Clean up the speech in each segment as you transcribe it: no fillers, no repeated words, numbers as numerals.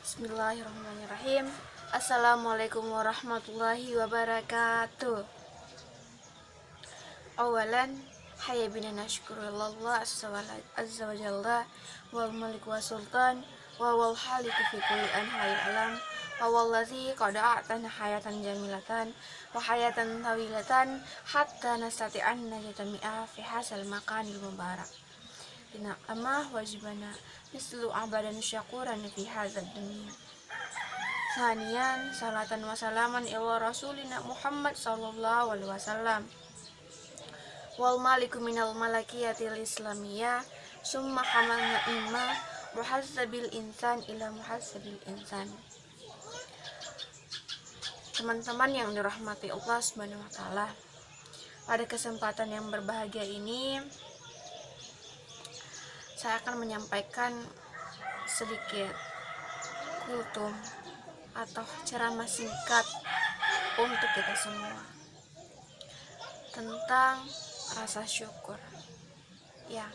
Bismillahirrahmanirrahim. Assalamualaikum warahmatullahi wabarakatuh. Awalan, hayya bina nashkurullah azza wa jalla wal malik wa sultan wa wal haliku fi kulli anha'il alam wa wallazi qad a'tana hayatan jamilatan wa hayatan tawilatan hatta nastati'an najtami'a fi hasal makanil mubarak. Bina amah wajibana mislu abadan syakuran fi hadzal dunya. Sanian salatan wa salaman ila rasulina Muhammad sallallahu alaihi wasallam wal maliku minal malakiyatil islamiyah summa hamalna imma muhassabil insan ila muhassabil insan. Teman-teman yang dirahmati Allah Subhanahu wa taala, pada kesempatan yang berbahagia ini saya akan menyampaikan sedikit kultum atau ceramah singkat untuk kita semua tentang rasa syukur. Ya,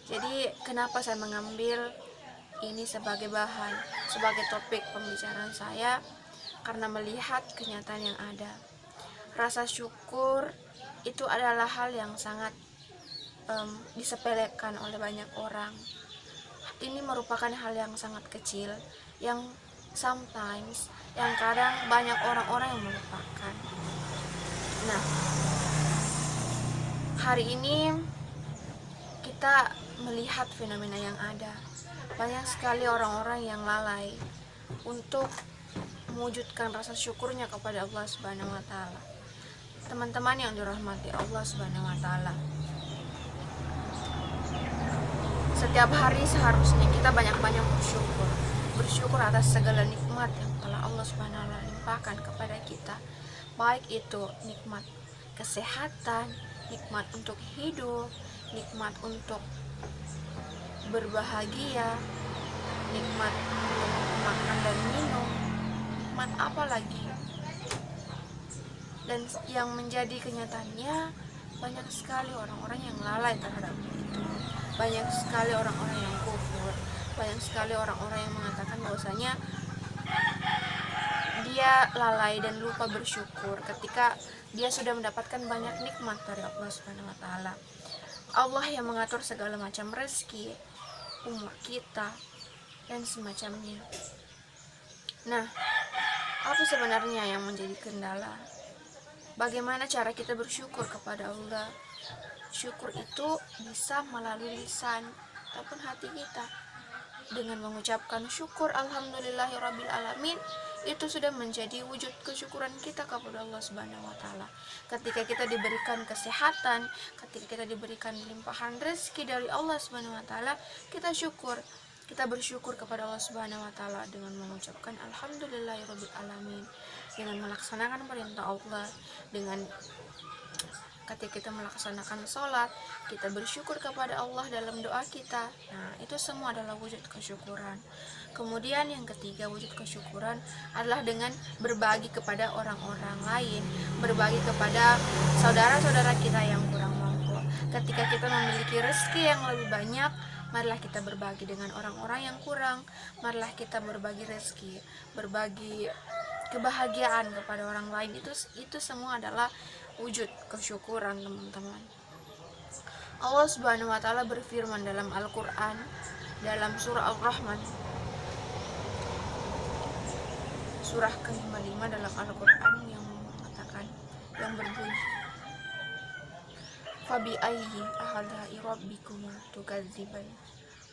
jadi kenapa saya mengambil ini sebagai bahan, sebagai topik pembicaraan saya? Karena melihat kenyataan yang ada. Rasa syukur itu adalah hal yang sangat disepelekan oleh banyak orang. Ini merupakan hal yang sangat kecil, yang sometimes, yang kadang banyak orang-orang yang melupakan. Nah, hari ini kita melihat fenomena yang ada. Banyak sekali orang-orang yang lalai untuk mewujudkan rasa syukurnya kepada Allah Subhanahu wa taala. Teman-teman yang dirahmati Allah Subhanahu wa taala, setiap hari seharusnya kita banyak-banyak bersyukur atas segala nikmat yang telah Allah Subhanahu wa taala limpahkan kepada kita, baik itu nikmat kesehatan, nikmat untuk hidup, nikmat untuk berbahagia, nikmat untuk makan dan minum, nikmat apa lagi? Dan yang menjadi kenyataannya, banyak sekali orang-orang yang lalai terhadap itu. Banyak sekali orang-orang yang kufur, banyak sekali orang-orang yang mengatakan bahwasanya dia lalai dan lupa bersyukur ketika dia sudah mendapatkan banyak nikmat dari Allah Subhanahu wa taala. Allah yang mengatur segala macam rezeki, umur kita dan semacamnya. Nah, apa sebenarnya yang menjadi kendala? Bagaimana cara kita bersyukur kepada Allah? Syukur itu bisa melalui lisan ataupun hati kita. Dengan mengucapkan syukur alhamdulillahirabbil alamin, itu sudah menjadi wujud kesyukuran kita kepada Allah Subhanahu wa taala. Ketika kita diberikan kesehatan, ketika kita diberikan limpahan rezeki dari Allah Subhanahu wa taala, kita syukur. Kita bersyukur kepada Allah Subhanahu wa taala dengan mengucapkan alhamdulillahirabbil alamin, dengan melaksanakan perintah Allah, dengan ketika kita melaksanakan sholat, kita bersyukur kepada Allah dalam doa kita. Nah, itu semua adalah wujud kesyukuran. Kemudian yang ketiga, wujud kesyukuran adalah dengan berbagi kepada orang-orang lain, berbagi kepada saudara-saudara kita yang kurang mampu. Ketika kita memiliki rezeki yang lebih banyak, marilah kita berbagi dengan orang-orang yang kurang. Marilah kita berbagi rezeki, berbagi kebahagiaan kepada orang lain. Itu semua adalah wujud kesyukuran, teman-teman. Allah Subhanahu wa taala berfirman dalam Al-Qur'an, dalam surah Ar-Rahman, surah ke-55 dalam Al-Qur'an, yang mengatakan, yang berbunyi, fabi ayyi ahadai rabbikuma tukadziban,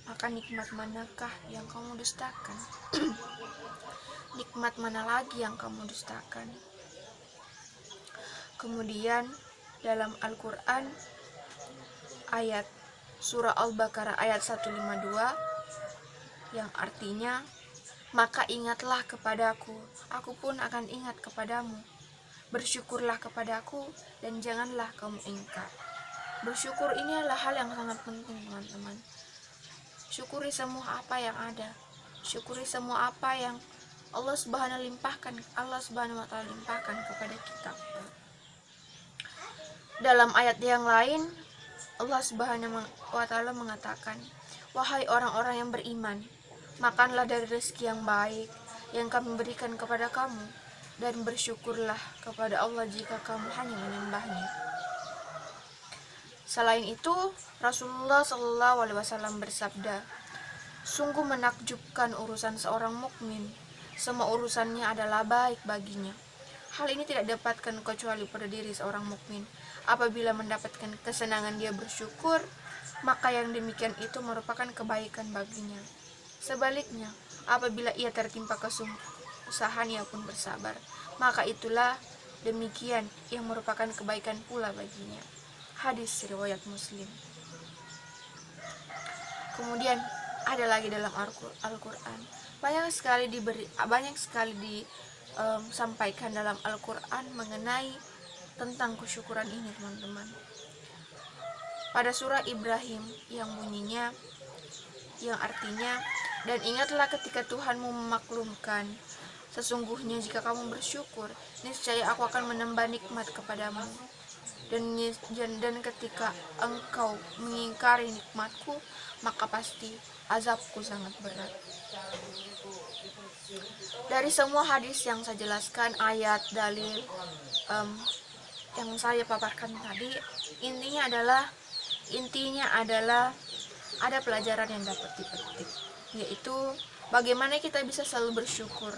maka nikmat manakah yang kamu dustakan? Nikmat mana lagi yang kamu dustakan? Kemudian dalam Al-Quran, ayat surah Al-Baqarah ayat 152, yang artinya, maka ingatlah kepadaku, aku pun akan ingat kepadamu. Bersyukurlah kepadaku dan janganlah kamu ingkar. Bersyukur ini adalah hal yang sangat penting, teman-teman. Syukuri semua apa yang ada. Syukuri semua apa yang Allah Subhanahu wa taala limpahkan kepada kita. Dalam ayat yang lain, Allah Subhanahu wa taala mengatakan, wahai orang-orang yang beriman, Makanlah dari rezeki yang baik yang kami berikan kepada kamu, dan bersyukurlah kepada Allah jika kamu hanya menyembahnya. Selain itu, Rasulullah SAW bersabda, sungguh menakjubkan urusan seorang mukmin. Semua urusannya adalah baik baginya. Hal ini tidak dapatkan kecuali pada diri seorang mukmin. Apabila mendapatkan kesenangan dia bersyukur, maka yang demikian itu merupakan kebaikan baginya. Sebaliknya, apabila ia tertimpa kesusahan ia pun bersabar, maka itulah demikian yang merupakan kebaikan pula baginya. Hadis riwayat Muslim. Kemudian ada lagi dalam Al-Quran, banyak sekali disampaikan dalam Al-Quran mengenai tentang kesyukuran ini, teman-teman. Pada surah Ibrahim yang bunyinya, yang artinya, dan ingatlah ketika Tuhanmu memaklumkan, sesungguhnya jika kamu bersyukur, niscaya aku akan menambah nikmat kepadamu. Dan ketika engkau mengingkari nikmatku, maka pasti azabku sangat berat. Dari semua hadis yang saya jelaskan, ayat, dalil yang saya paparkan tadi, intinya adalah ada pelajaran yang dapat dipetik, yaitu bagaimana kita bisa selalu bersyukur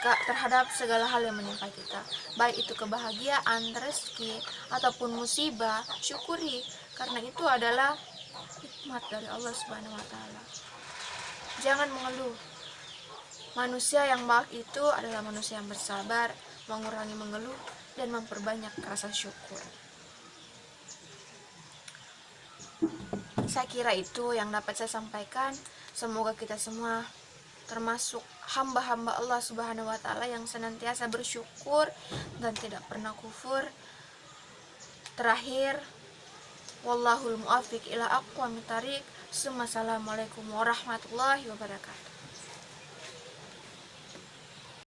terhadap segala hal yang menimpa kita, baik itu kebahagiaan, rezeki, ataupun musibah. Syukuri, karena itu adalah nikmat dari Allah Subhanahu wa Ta'ala. Jangan mengeluh. Manusia yang baik itu adalah manusia yang bersabar, mengurangi mengeluh, dan memperbanyak rasa syukur. Saya kira itu yang dapat saya sampaikan. Semoga kita semua termasuk hamba-hamba Allah Subhanahu wa Ta'ala yang senantiasa bersyukur dan tidak pernah kufur. Terakhir, wallahul muwaffiq ila aqwamit thariq. Assalamualaikum warahmatullahi wabarakatuh.